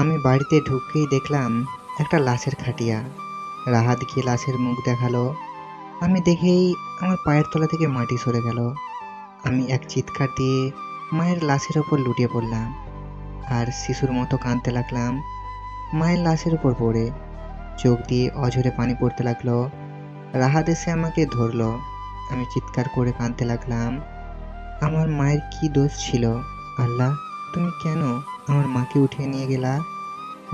আমি বাড়িতে ঢুকেই দেখলাম একটা লাশের খাটিয়া। রাহাত গিয়ে লাশের মুখ দেখালো। আমি দেখেই আমার পায়ের তলা থেকে মাটি সরে গেল। আমি এক চিৎকার দিয়ে মায়ের লাশের ওপর লুটিয়ে পড়লাম আর শিশুর মতো কাঁদতে লাগলাম মায়ের লাশের উপর পড়ে। চোখ দিয়ে অঝরে পানি পড়তে লাগলো। রাহাত এসে আমাকে ধরলো। আমি চিৎকার করে কাঁদতে লাগলাম, আমার মায়ের কি দোষ ছিল? আল্লাহ, তুমি কেন আমার মাকে উঠিয়ে নিয়ে গেলা?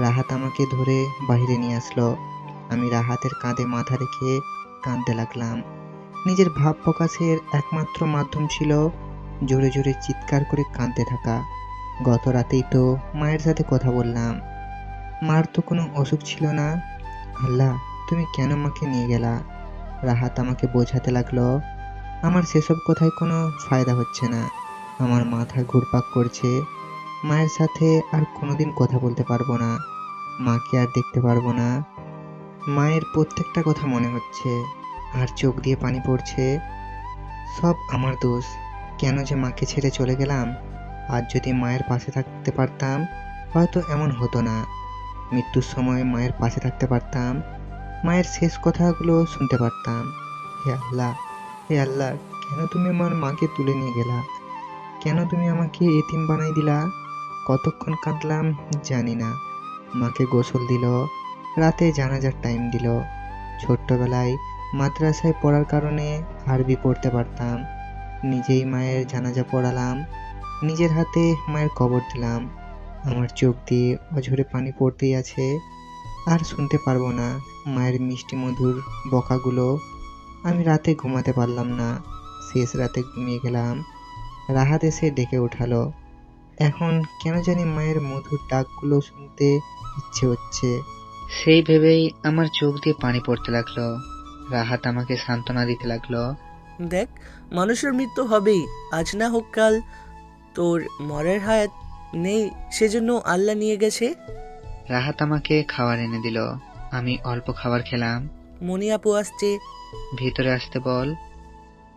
রাহাত আমাকে ধরে বাইরে নিয়ে আসলো। আমি রাহাতের কাঁধে মাথা রেখে কাঁদতে লাগলাম। নিজের ভাব প্রকাশের একমাত্র মাধ্যম ছিল জোরে জোরে চিৎকার করে কাঁদতে থাকা। গত রাতেই তো মায়ের সাথে কথা বললাম, মার তো কোনো অসুখ ছিল না। আল্লাহ, তুমি কেন মাকে নিয়ে গেলা? রাহাত আমাকে বোঝাতে লাগলো, আমার সেসব কথায় কোনো ফায়দা হচ্ছে না। আমার মাথা ঘুরপাক করছে। মায়ের সাথে আর কোনোদিন কথা বলতে পারবো না, মাকে আর দেখতে পারবো না। মায়ের প্রত্যেকটা কথা মনে হচ্ছে আর চোখ দিয়ে পানি পড়ছে। সব আমার দোষ। কেন যে মাকে ছেড়ে চলে গেলাম? আজ যদি মায়ের পাশে থাকতে পারতাম হয়তো এমন হতো না। মৃত্যুর সময় মায়ের পাশে থাকতে পারতাম, মায়ের শেষ কথাগুলো শুনতে পারতাম। হে আল্লাহ, হে আল্লাহ, কেন তুমি আমার মাকে তুলে নিয়ে গেলা? কেন তুমি আমাকে এতিম বানাই দিলা? কতক্ষণ কাঁদলাম জানি না। মাকে গোসল দিল, রাতে জানাজার টাইম দিল। ছোট্টবেলায় মাদ্রাসায় পড়ার কারণে আরবি পড়তে পারতাম। নিজেই মায়ের জানাজা পড়ালাম, নিজের হাতে মায়ের কবর দিলাম। আমার চোখ দিয়ে অঝরে পানি পড়তেই আছে। আর শুনতে পারবো না মায়ের মিষ্টি মধুর বকাগুলো। আমি রাতে ঘুমাতে পারলাম না। শেষ রাতে ঘুমিয়ে গেলাম। রাহাত এসে ডেকে উঠালো। এখন কেন জানি মায়ের মধুর ডাকগুলো শুনতে ইচ্ছে হচ্ছে। সেই ভেবেই আমার চোখ দিয়ে পানি পড়তে লাগলো। রাহাত আমাকে সান্ত্বনা দিতে লাগলো, দেখ, মানুষের মৃত্যু হবেই, আজ না হোক কাল। তোর মরার হায়াত নেই, সেজন্য আল্লাহ নিয়ে গেছে। রাহাত আমাকে খাবার এনে দিল। আমি অল্প খাবার খেলাম। মনি আপু আসছে, ভিতরে আসতে বল।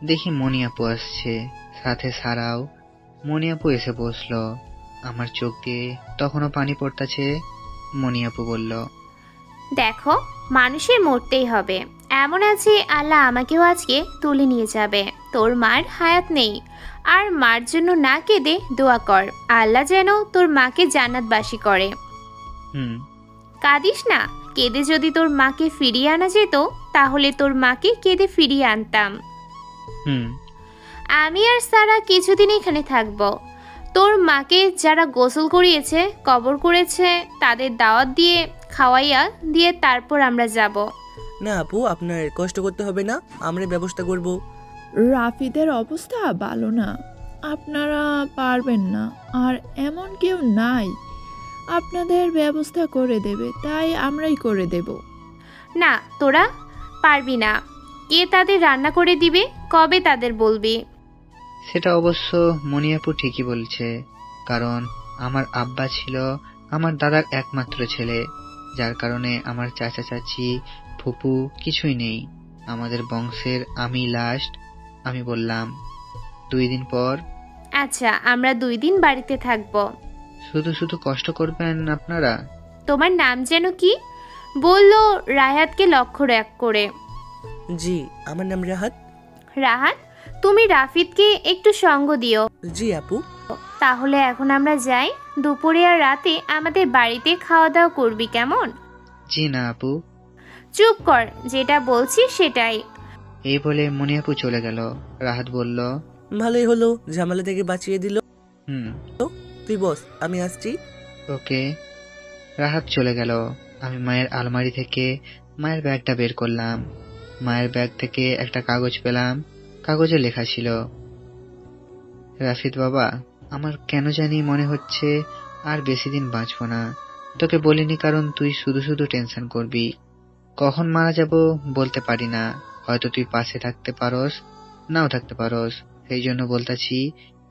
দেখি মনি আপু আসছে, সাথে সারাও। মনি আপু এসে বসলো। আমার চোখ দিয়ে তখনও পানি পড়তাছে। মনি আপু বলল, দেখো, মানুষের মরতেই হবে, এমন আছে আল্লাহ আমাকেও আজকে তুলে নিয়ে যাবে। তোর মার হায়াত নেই, আর মার জন্য না কেঁদে দোয়া কর, আল্লাহ যেন তোর মাকে জান্নাতবাসী করে। হুম। কাঁদিস না, কেঁদে যদি তোর মাকে ফিরিয়ে আনা যেত তাহলে তোর মাকে কেঁদে ফিরিয়ে আনতাম। হুম। আমি আর সারা কিছুদিন এখানে থাকবো। তোর মাকে যারা গোসল করিয়েছে, কবর করেছে, তাদের দাওয়াত দিয়ে খাওয়াইয়া দিয়ে তারপর আমরা যাব। না আপু, আপনার কষ্ট করতে হবে না, আমরা ব্যবস্থা করব। রাফিদের অবস্থা ভালো না, আপনারা পারবেন না, আর এমন কেউ নাই আপনাদের ব্যবস্থা করে দেবে, তাই আমরাই করে দেব। না, তোরা পারবি না। কে তাদের রান্না করে দিবে? কবে তাদের বলবি? সেটা অবশ্য মনি আপু ঠিকই বলছে, কারণ আমার আব্বা ছিল আমার দাদার একমাত্র ছেলে, যার কারণে আমার চাচা চাচি ফুপু কিছুই নেই। আমাদের বংশের আমি লাস্ট। আমি বললাম, 2 দিন পর। আচ্ছা, আমরা 2 দিন বাড়িতে থাকব। শুধু শুধু কষ্ট করবেন আপনারা? তোমার নাম যেন কি? বললো রাহাতকে লক্ষ্য করে। জি, আমার নাম রাহাত। রাহাত, তুমি রাফিদকে একটু সঙ্গ দিও। জি আপু। তাহলে এখন আমরা যাই, দুপুরে আর রাতে আমাদের বাড়িতে খাওয়া দাওয়া করবি, কেমন? জি না আপু। চুপ কর, যেটা বলছি সেটাই। এই বলে মনি আপু চলে গেল। রাহাত বলল, ভালোই হলো, ঝামেলা থেকে বাঁচিয়ে দিল। হুম। তুই বস, আমি আসছি। ওকে। রাহাত চলে গেল। আমি মায়ের আলমারি থেকে মায়ের ব্যাগটা বের করলাম। মায়ের ব্যাগ থেকে একটা কাগজ পেলাম। কাগজে লেখা ছিল, রাফিদ বাবা, আমার কেন জানি মনে হচ্ছে আর বেশি দিন বাঁচবো না। তোকে বলিনি কারণ তুই শুধু শুধু টেনশন করবি। কখন মারা যাব বলতে পারি না, হয়তো তুই পাশে থাকতে পারস, নাও থাকতে পারস। সেই জন্য বলতাছি,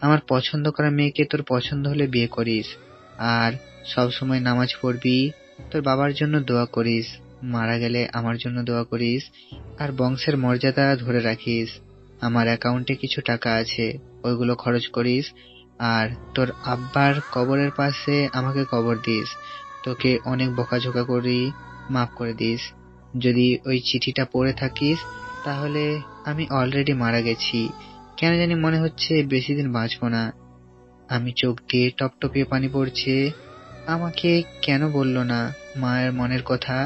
আমার পছন্দ করা মেয়েকে তোর পছন্দ হলে বিয়ে করিস, আর সব সময় নামাজ পড়বি, তোর বাবার জন্য দোয়া করিস, মারা গেলে আমার জন্য দোয়া করিস, আর বংশের মর্যাদা ধরে রাখিস। আমার অ্যাকাউন্টে কিছু টাকা আছে, ওইগুলো খরচ করিস, আর তোর আব্বার কবরের পাশে আমাকে কবর দিস। তোকে অনেক বকাঝকা করি, মাফ করে দিস। যদি ওই চিঠিটা পড়ে থাকিস তাহলে আমি অলরেডি মারা গেছি। কেন জানি মনে হচ্ছে বেশি দিন বাঁচবো না। আমি চোখ দিয়ে টপটপিয়ে পানি পড়ছে। আমাকে কেন বললো না মায়ের মনের কথা?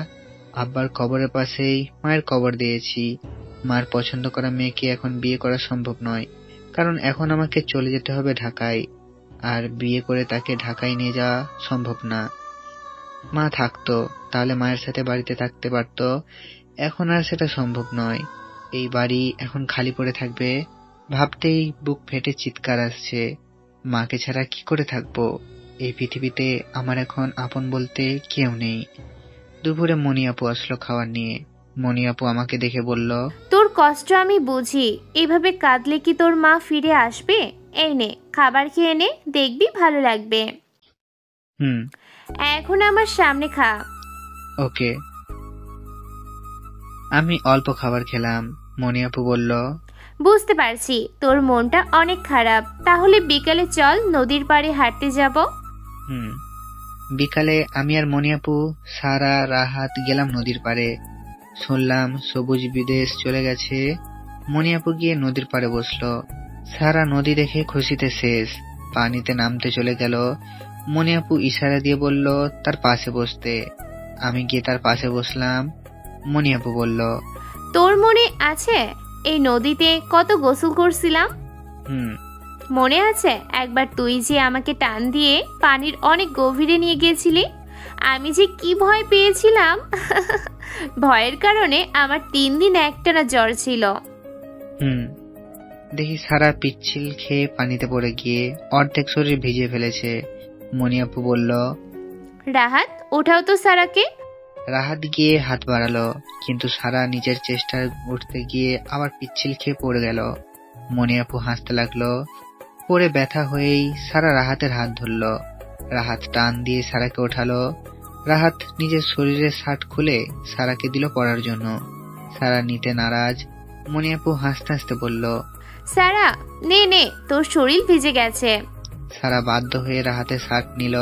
আব্বার কবরের পাশেই মায়ের কবর দিয়েছি। মায়ের পছন্দ করা মেয়েকে এখন বিয়ে করা সম্ভব নয়, কারণ এখন আমাকে চলে যেতে হবে ঢাকায়, আর বিয়ে করে তাকে ঢাকায় নিয়ে যাওয়া সম্ভব না। মা থাকতো তাহলে মায়ের সাথে বাড়িতে থাকতে পারতো, এখন আর সেটা সম্ভব নয়। এই বাড়ি এখন খালি পড়ে থাকবে। ভাবতেই বুক ফেটে চিৎকার আসছে। মাকে ছাড়া কি করে থাকবো? এই পৃথিবীতে আমার এখন আপন বলতে কেউ নেই। দুপুরে মনি আপু আসলো খাবার নিয়ে। মনি আপু আমাকে দেখে বলল, তোর কষ্ট আমি বুঝি, এইভাবে কাঁদলে কি তোর মা ফিরে আসবে? এই নে খাবার খেয়ে নে, দেখবি ভালো লাগবে। হুম, এখন আমার সামনে খা। ওকে। আমি অল্প খাবার খেলাম। মনি আপু বলল, বুঝতে পারছি তোর মনটা অনেক খারাপ, তাহলে বিকালে চল নদীর পাড়ে হাঁটতে যাব। হুম। বিকালে আমি আর মনি আপু, সারা, রাহাত গেলাম নদীর পাড়ে। শুনলাম সবুজ বিদেশ চলে গেছে। মনি আপু গিয়ে নদীর পাড়ে বসলো। সারা নদী দেখে খুশিতে শেষ, পানিতে নামতে চলে গেল। মনি আপু ইশারা দিয়ে বলল তার পাশে বসতে। আমি গিয়ে তার পাশে বসলাম। মনি আপু বলল, তোর মনে আছে এই নদীতে কত গোসল করছিলাম? হুম। মনে আছে একবার তুই যে আমাকে টান দিয়ে পানির অনেক গভীরে নিয়ে গিয়েছিলি? আমি যে কি ভয় পেয়েছিলাম! ভয়ের কারণে আমার 3 দিন একটানা জ্বর ছিল। হুম। দেখি সারা পিচ্ছিল খেয়ে পানিতে পড়ে গিয়ে অর্ধেক শরীর ভিজে ফেলেছে। মনি আপু বলল, রাহাত, ওঠাও তো সারাকে। রাহাত গিয়ে হাত বাড়ালো, কিন্তু সারা নিজের চেষ্টায় উঠতে গিয়ে আবার পিচ্ছিল খেয়ে পড়ে গেল। মনি আপু হাসতে লাগলো। পড়ে ব্যথা হয়েই সারা রাহাতের হাত ধরলো। রাহাত টান দিয়ে সারাকে ওঠালো। রাহাত নিজের শরীরের শার্ট খুলে সারাকে দিল পরার জন্য। সারা নিতে নারাজ। মনি আপু হাসতে হাসতে বলল, সারা নে নে, তোর শরীর ভিজে গেছে। সারা বাধ্য হয়ে রাহাতের শার্ট নিল,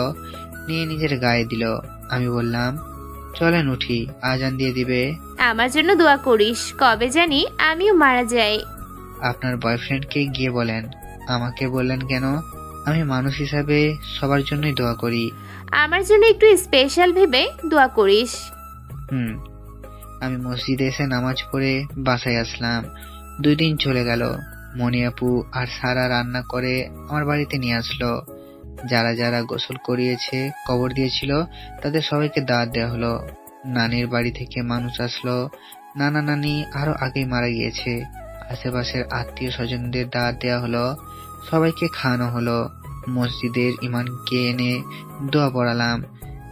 নিয়ে নিজের গায়ে দিল। আমি বললাম, চলেন উঠি, আজান দিয়ে দিবে। আমার জন্য দোয়া করিস, কবে জানি আমিও মারা যাই। আপনার বয়ফ্রেন্ডকে গিয়ে বলেন। আমাকে বললেন কেন? আমি মানুষ হিসাবে সবার জন্যই দোয়া করি। আমার জন্য একটু স্পেশাল ভেবে দোয়া করিস। হুম। আমি মসজিদে এসে নামাজ পড়ে বাসায় আসলাম। 2 দিন চলে গেল। মনি আপু আর সারা রান্না করে আমার বাড়িতে নিয়ে আসলো। যারা যারা গোসল করিয়েছে, কবর দিয়েছিল, তাদের সবাইকে দাওয়াত দেওয়া হলো। নানির বাড়ি থেকে মানুষ আসলো। নানা নানি আরো আগেই মারা গিয়েছে। আশেপাশের আত্মীয় স্বজনদের দাওয়াত দেওয়া হলো। সবাইকে খাওয়ানো হলো। মসজিদের ইমামকে এনে দোয়া পড়ালাম।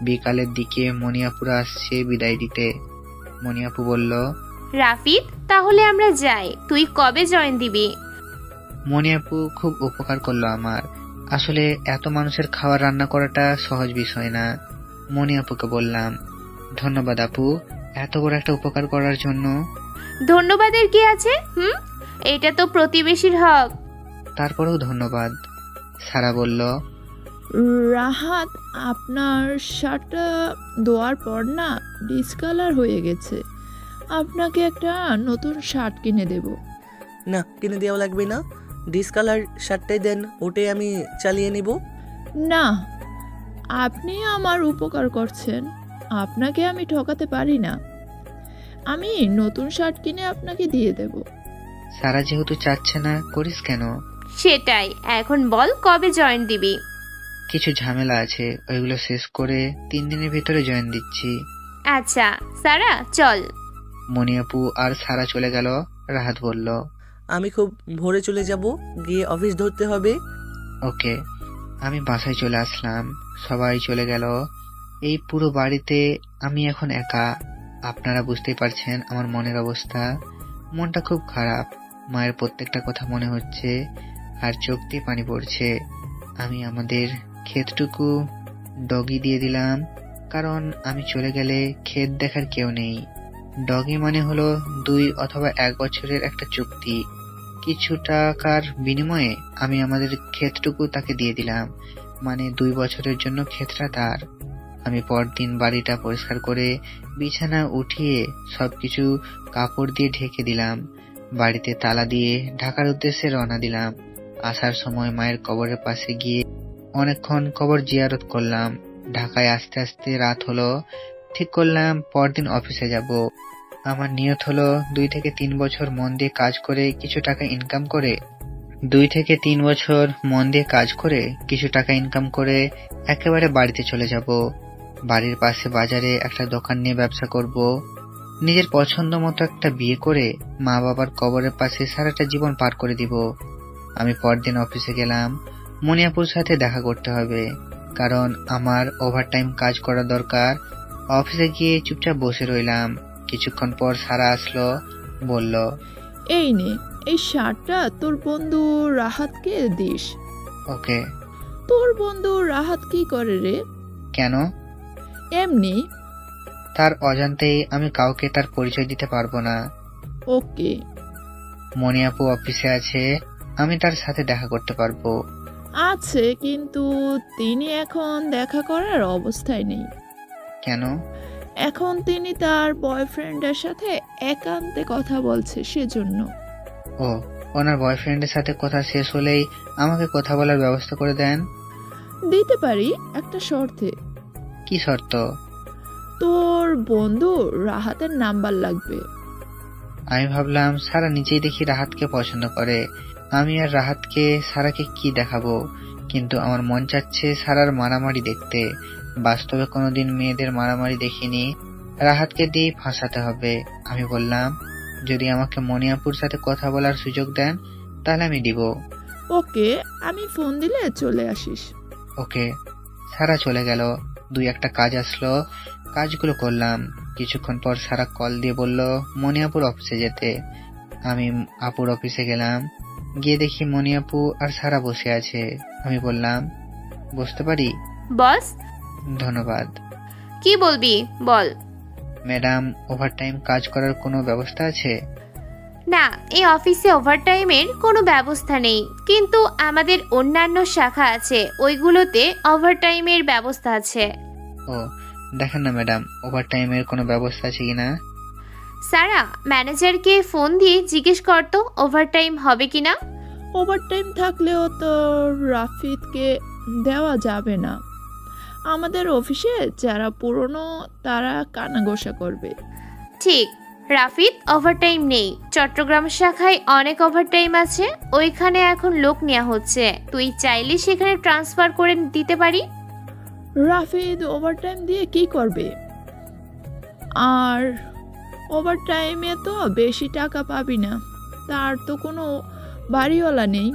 বিকালের দিকে মনি আপুরা আসছে বিদায় দিতে। মনি আপু বলল, রাফিদ, তাহলে আমরা যাই, তুই কবে জয়েন দিবি? মনি আপু খুব উপকার করলো আমার। আসলে এত মানুষের খাবার রান্না করাটা সহজ বিষয় না। মনি আপুকে বললাম, ধন্যবাদ আপু, এত বড় একটা উপকার করার জন্য। ধন্যবাদের কি আছে? এটা তো প্রতিবেশীর হক। তারপরেও ধন্যবাদ। সারা বলল, রাহাত, আপনার শার্টটা ধোয়ার পর না ডিসকালার হয়ে গেছে। আপনাকে একটা নতুন শার্ট কিনে দেব। না, কিনে দেওয়া লাগবে না, ডিসকালার শার্টটাই দেন, ওটাই আমি চালিয়ে নিব। না, আপনি আমার উপকার করছেন, আপনাকে আমি ঠকাতে পারি না। আমি নতুন শার্ট কিনে আপনাকে দিয়ে দেব। সারা যেহেতু চাচ্ছে না, করিস কেন? সেটাই, এখন বল কবে জয়েন দিবি? কিছু ঝামেলা আছে, ওইগুলো শেষ করে 3 দিনের ভিতরে জয়েন দিচ্ছি। আচ্ছা সারা, চল। মনি আপু আর সারা চলে গেল। রাহাত বলল, আমি খুব ভোরে চলে যাব, গিয়ে অফিস ধরতে হবে। ওকে। আমি বাসায় চলে আসলাম। সবাই চলে গেল। এই পুরো বাড়িতে আমি এখন একা। আপনারা বুঝতেই পারছেন আমার মনের অবস্থা। মনটা খুব খারাপ। মায়ের প্রত্যেকটা কথা মনে হচ্ছে আর চোখ দিয়ে পানি পড়ছে। আমি আমাদের ক্ষেতটুকু ডগি দিয়ে দিলাম, কারণ আমি চলে গেলে ক্ষেত দেখার কেউ নেই। ডগি মানে হলো 2 অথবা 1 বছরের একটা চুক্তি। কিছু টাকার বিনিময়ে আমি আমাদের ক্ষেতটুকু তাকে দিয়ে দিলাম, মানে 2 বছরের জন্য ক্ষেতটা তার। আমি পরদিন বাড়িটা পরিষ্কার করে বিছানা উঠিয়ে সবকিছু কাপড় দিয়ে ঢেকে দিলাম। বাড়িতে তালা দিয়ে ঢাকার উদ্দেশ্যে রওনা দিলাম। আসার সময় মায়ের কবরের পাশে গিয়ে অনেকক্ষণ কবর জিয়ারত করলাম। ঢাকায় আস্তে আস্তে রাত হলো। ঠিক করলাম পরদিন অফিসে যাব। আমার নিয়ত হলো 2 থেকে 3 বছর মন দিয়ে কাজ করে কিছু টাকা ইনকাম করে একেবারে বাড়িতে চলে যাব। বাড়ির পাশে বাজারে একটা দোকান নিয়ে ব্যবসা করব। নিজের পছন্দ মতো একটা বিয়ে করে মা বাবার কবরের পাশে সারাটা জীবন পার করে দিব। আমি পরদিন অফিসে গেলাম। মনিয়াপুর সাথে দেখা করতে হবে, কারণ আমার ওভারটাইম কাজ করা দরকার। অফিসে গিয়ে চুপচাপ বসে রইলাম। কিছুক্ষণ পর সারা আসলো, বলল, এই নে, এই শার্টটা তোর বন্ধু রাহাতকে দিস। ওকে। তোর বন্ধু রাহাত কি করে রে? কেন? এমনি। তার অজান্তেই আমি কাউকে তার পরিচয় দিতে পারবো না। ওকে। মনিয়াপু অফিসে আছে, আমি তার সাথে দেখা করতে পারবো। আছে, কিন্তু তিনি এখন দেখা করার অবস্থায় নেই। কেন? এখন তিনি তার বয়ফ্রেন্ডের সাথে একান্তে কথা বলছে, সেজন্য। ও, ওনার বয়ফ্রেন্ডের সাথে কথা শেষ হলেই আমাকে কথা বলার ব্যবস্থা করে দেন। দিতে পারি, একটা শর্তে। কি শর্ত? তোর বন্ধু রাহাতের নাম্বার লাগবে। আমি ভাবলাম সারা নিজেই দেখি রাহাতকে পছন্দ করে, আমি আর রাহাতকে সারাকে কি দেখাবো। কিন্তু আমার মন চাচ্ছে সারার মারামারি দেখতে। বাস্তবে কোনোদিন মেয়েদের মারামারি দেখিনি, রাহাতকে দিয়েই ফাঁসাতে হবে। আমি বললাম, যদি আমাকে মনিয়াপুর সাথে কথা বলার সুযোগ দেন তাহলে আমি দিব। ওকে, আমি ফোন দিলে চলে আসিস। ওকে। সারা চলে গেল। 2-1টা কাজ আসলো, কাজগুলো করলাম। কিছুক্ষণ পর সারা কল দিয়ে বলল মনিয়াপুর অফিসে যেতে। আমি আপুর অফিসে গেলাম। গিয়ে দেখি মনিয়াপু আর সারা বসে আছে। আমি বললাম, বসতে পারি? বস, ধন্যবাদ। কি বলবি বল। ম্যাডাম, ওভারটাইম কাজ করার কোনো ব্যবস্থা আছে? না, এই অফিসে ওভারটাইমের কোনো ব্যবস্থা নেই, কিন্তু আমাদের অন্যান্য শাখা আছে, ওইগুলোতে ওভারটাইমের ব্যবস্থা আছে। ও, দেখেন না ম্যাডাম, ওভারটাইমের কোনো ব্যবস্থা আছে কিনা। সারা, ম্যানেজারকে ফোন দিয়ে জিজ্ঞেস করতো ওভারটাইম হবে কিনা। ওভারটাইম থাকলেও তো রাফিদকে দেওয়া যাবে না। আমাদের অফিসে যারা পুরনো তারা কানাঘোষা করবে। ঠিক, রাফিদ ওভারটাইম নেই। চট্টগ্রাম শাখায় অনেক ওভারটাইম আছে, ওইখানে এখন লোক নেওয়া হচ্ছে। তুই চাইলে সেখানে ট্রান্সফার করে দিতে পারি। রাফিদ ওভারটাইম দিয়ে কি করবে? আর ওভারটাইমে তো বেশি টাকা পাবি না, তার তো কোনো বাড়িওয়ালা নেই।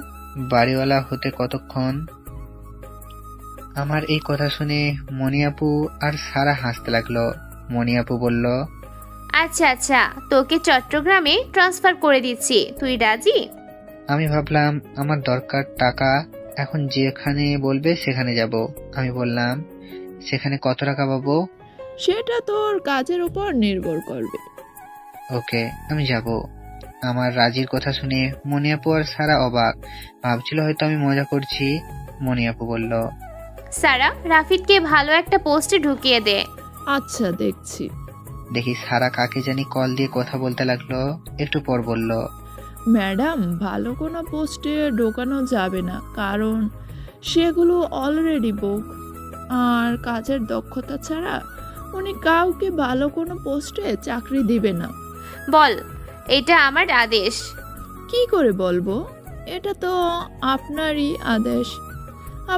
বাড়িওয়ালা হতে কতক্ষণ? আমার এই কথা শুনে মনিয়াপু আর সারা হাসতে লাগলো। মনিয়াপু বলল, আচ্ছা আচ্ছা, তোকে চট্টগ্রামে ট্রান্সফার করে দিচ্ছি, তুই রাজি? আমি ভাবলাম আমার দরকার টাকা, এখন যেখানে বলবে সেখানে যাব। আমি বললাম, সেখানে কত টাকা পাবো? সেটা তোর কাজের উপর নির্ভর করবে। ওকে, আমি যাব। আমার রাজির কথা শুনে মনিয়াপু আর সারা অবাক, ভাবছিল হয়তো আমি মজা করছি। মনিয়াপু বলল, সারা, রাফিদকে ভালো একটা পোস্টে ঢুকিয়ে দে। আচ্ছা, দেখছি। দেখি সারা কাকে জানি কল দিয়ে কথা বলতে লাগলো। একটু পর বলল, ম্যাডাম, ভালো কোনো পোস্টে ঢোকানো যাবে না, কারণ সেগুলো অলরেডি বুক। আর কাজের দক্ষতা ছাড়া উনি কাউকে ভালো কোনো পোস্টে চাকরি দিবে না। বল, এটা আমার আদেশ। কি করে বলবো? এটা তো আপনারই আদেশ।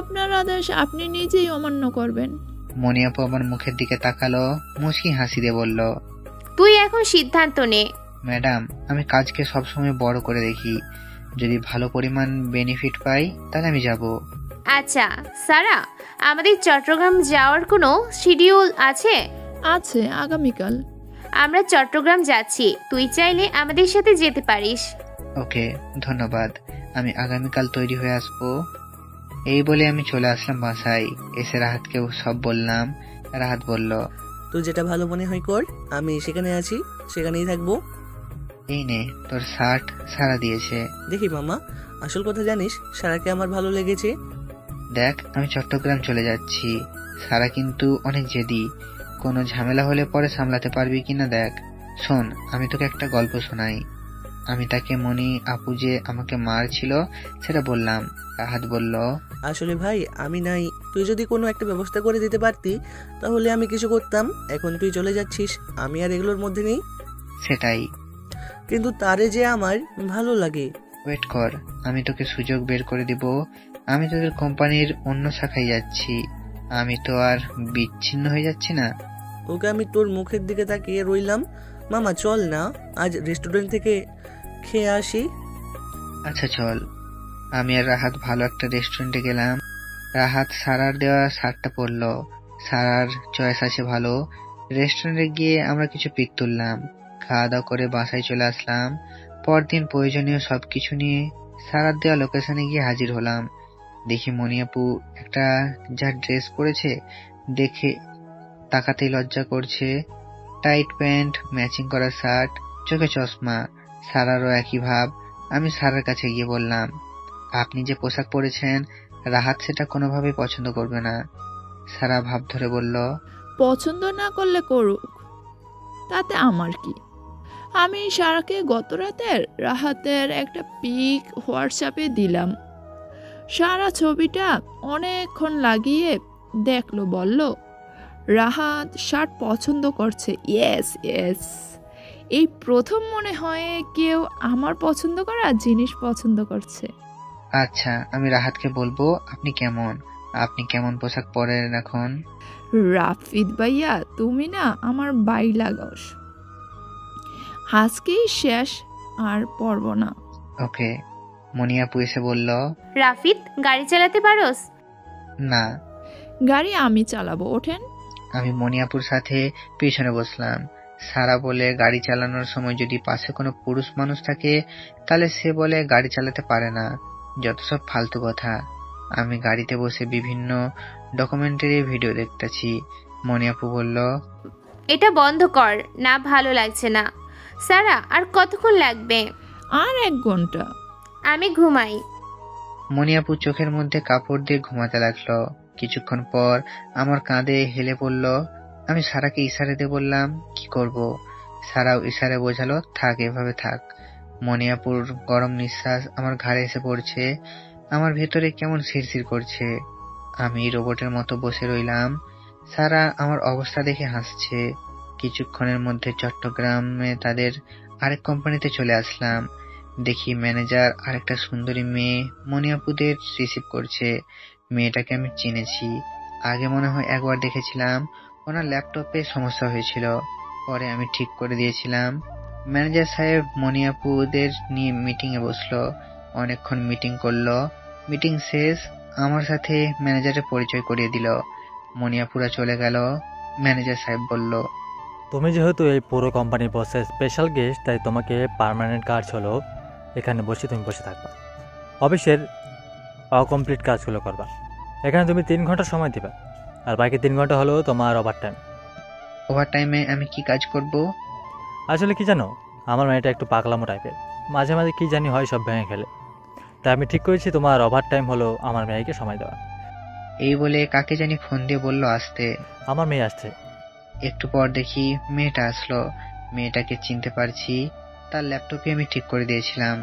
আপনার আদেশ আপনি নিজেই অমান্য করবেন। মনিয়াপু আমার মুখের দিকে তাকালো, মুচকি হাসি দিয়ে বলল, তুই এখন সিদ্ধান্ত নে। ম্যাডাম, আমি কাজকে সবসময় বড় করে দেখি। যদি ভালো পরিমাণ বেনিফিট পাই তাহলে আমি যাব। আচ্ছা সারা, আমাদের চট্টগ্রাম যাওয়ার কোনো শিডিউল আছে? আছে, আগামীকাল। আমরা চট্টগ্রাম যাচ্ছি, তুই চাইলে আমাদের সাথে যেতে পারিস। ওকে, ধন্যবাদ। আমি আগামীকাল তৈরি হয়ে আসবো। এই বলে আমি চলে আসলাম বাসায়। এসে রাহাতকে সব বললাম। রাহাত বলল, তুই যেটা ভালো মনে হয় কর, আমি সেখানে আছি, সেখানেই থাকবো। এই নে তোর শার্ট, সারা দিয়েছে। দেখি মামা, আসল কথা জানিস, সারাকে আমার ভালো লেগেছে। দেখ, আমি চট্টগ্রাম চলে যাচ্ছি। সারা কিন্তু অনেক জেদি, কোনো ঝামেলা হলে পরে সামলাতে পারবি কিনা দেখ। শোন, আমি তোকে একটা গল্প শোনাই। আমি তাকে মনি আপু যে আমাকে মারছিল সেটা বললাম। রাহাত বলল, আসলে ভাই আমি নাই, তুই যদি কোনো একটা ব্যবস্থা করে দিতে পারতি তাহলে আমি কিছু করতাম। এখন তুই চলে যাচ্ছিস, আমি আর এগুলোর মধ্যে নেই। সেটাই, কিন্তু তারে যে আমার ভালো লাগে। ওয়েট কর, আমি তোকে সুযোগ বের করে দিব। আমি তোদের কোম্পানির অন্য শাখায় যাচ্ছি, আমি তো আর বিচ্ছিন্ন হয়ে যাচ্ছি না। ওকে আমি তোর মুখের দিকে তাকিয়ে রইলাম। মামা চল না, আজ রেস্টুরেন্ট থেকে খেয়ে আসি। আচ্ছা চল। আমি আর রাহাত ভালো একটা রেস্টুরেন্টে গেলাম। রাহাত সারার দেওয়া শার্টটা পরলো, সারার চয়েস আছে ভালো। রেস্টুরেন্টে গিয়ে আমরা কিছু পিক তুললাম, খাওয়া দাওয়া করে বাসায় চলে আসলাম। পরদিন প্রয়োজনীয় সবকিছু নিয়ে সারার দেওয়া লোকেশনে গিয়ে হাজির হলাম। দেখি মনিয়াপু একটা যা ড্রেস পরেছে দেখে তাকাতেই লজ্জা করছে। টাইট প্যান্ট, ম্যাচিং করা শার্ট, চোখে চশমা। সারারও একই ভাব। আমি সারার কাছে গিয়ে বললাম, আপনি যে পোশাক পরেছেন রাহাত সেটা কোনোভাবেই পছন্দ করবে না। সারা ভাব ধরে বলল, পছন্দ না করলে করুক, তাতে আমার কি। আমি সারাকে গত রাতের রাহাতের একটা পিক হোয়াটসঅ্যাপে দিলাম। সারা ছবিটা অনেকক্ষণ লাগিয়ে দেখলো, বলল রাহাত শার্ট পছন্দ করছে। ইয়েস ইয়েস, এই প্রথম মনে হয় কেউ আমার পছন্দ করা জিনিস পছন্দ করছে। আচ্ছা আমি রাহাতকে বলবো আপনি কেমন পোশাক পরেন এখন। রাফিদ ভাইয়া, তুমি না আমার বাই লাগাস, আজকেই শেষ, আর পরব না। ওকে। মনিয়াপু এসে বলল, রাফিদ, গাড়ি চালাতে পারোস? না। গাড়ি আমি চালাবো, ওঠেন। আমি মনিয়াপুর সাথে পিছনে বসলাম। সারা বলে গাড়ি চালানোর সময় যদি পাশে কোনো পুরুষ মানুষ থাকে তাহলে সে বলে গাড়ি চালাতে পারে না। যত সব ফালতু কথা। আমি গাড়িতে বসে বিভিন্ন ডকুমেন্টারি ভিডিও দেখতেছি। মনিয়াপু বলল, এটা বন্ধ কর না, ভালো লাগছে না। সারা, আর কতক্ষণ লাগবে? আর 1 ঘন্টা। আমি ঘুমাই। মনিয়াপু চোখের মধ্যে কাপড় দিয়ে ঘুমাতে লাগলো। কিছুক্ষণ পর আমার কাঁধে হেলে পড়ল। আমি সারাকে ইশারা দিয়ে বললাম, কি করব? সারাও ইশারা বোঝালো, থাক, এভাবে থাক। মনিয়াপুর গরম নিঃশ্বাস আমার ঘাড়ে এসে পড়ছে। আমার ভেতরে কেমন শিরশির করছে। আমি রোবটের মতো বসে রইলাম। সারা আমার অবস্থা দেখে হাসছে। কিছুক্ষণের মধ্যে চট্টগ্রামে তাদের আরেক কোম্পানিতে চলে আসলাম। দেখি ম্যানেজার আর একটা সুন্দরী মেয়ে মনিয়াপুদের রিসিভ করছে। মেয়েটাকে আমি চিনেছি, আগে মনে হয় একবার দেখেছিলাম। ওনার ল্যাপটপে সমস্যা হয়েছিল, পরে আমি ঠিক করে দিয়েছিলাম। ম্যানেজার সাহেব মনিয়াপুদের নিয়ে মিটিং এ বসলো। অনেকক্ষণ মিটিং করলো। মিটিং শেষ, আমার সাথে ম্যানেজারের পরিচয় করিয়ে দিল। মনিয়াপুরা চলে গেল। ম্যানেজার সাহেব বলল, তুমি যেহেতু এই পুরো কোম্পানির বসের স্পেশাল গেস্ট, তাই তোমাকে পার্মানেন্ট কাজ হলো এখানে তুমি বসে থাকবা। অফিসের অকমপ্লিট কাজগুলো করবা। এখানে তুমি 3 ঘন্টা সময় দিবা, আর বাকি 3 ঘন্টা হলো তোমার ওভার টাইম। ওভার টাইমে আমি কি কাজ করব? আসলে কি জানো, আমার মেয়েটা একটু পাগলামো টাইপের, মাঝে মাঝে কি জানি হয় সব ভেঙে খেলে। তাই আমি ঠিক করেছি তোমার ওভার টাইম হলো আমার মেয়েকে সময় দেওয়া। এই বলে কাকে জানি ফোন দিয়ে বলল আসতে। আমার মেয়ে আসছে। একটু পর দেখি মেয়েটা আসলো। মেয়েটাকে চিনতে পারছি, তার ল্যাপটপে আমি ঠিক করে দিয়েছিলাম।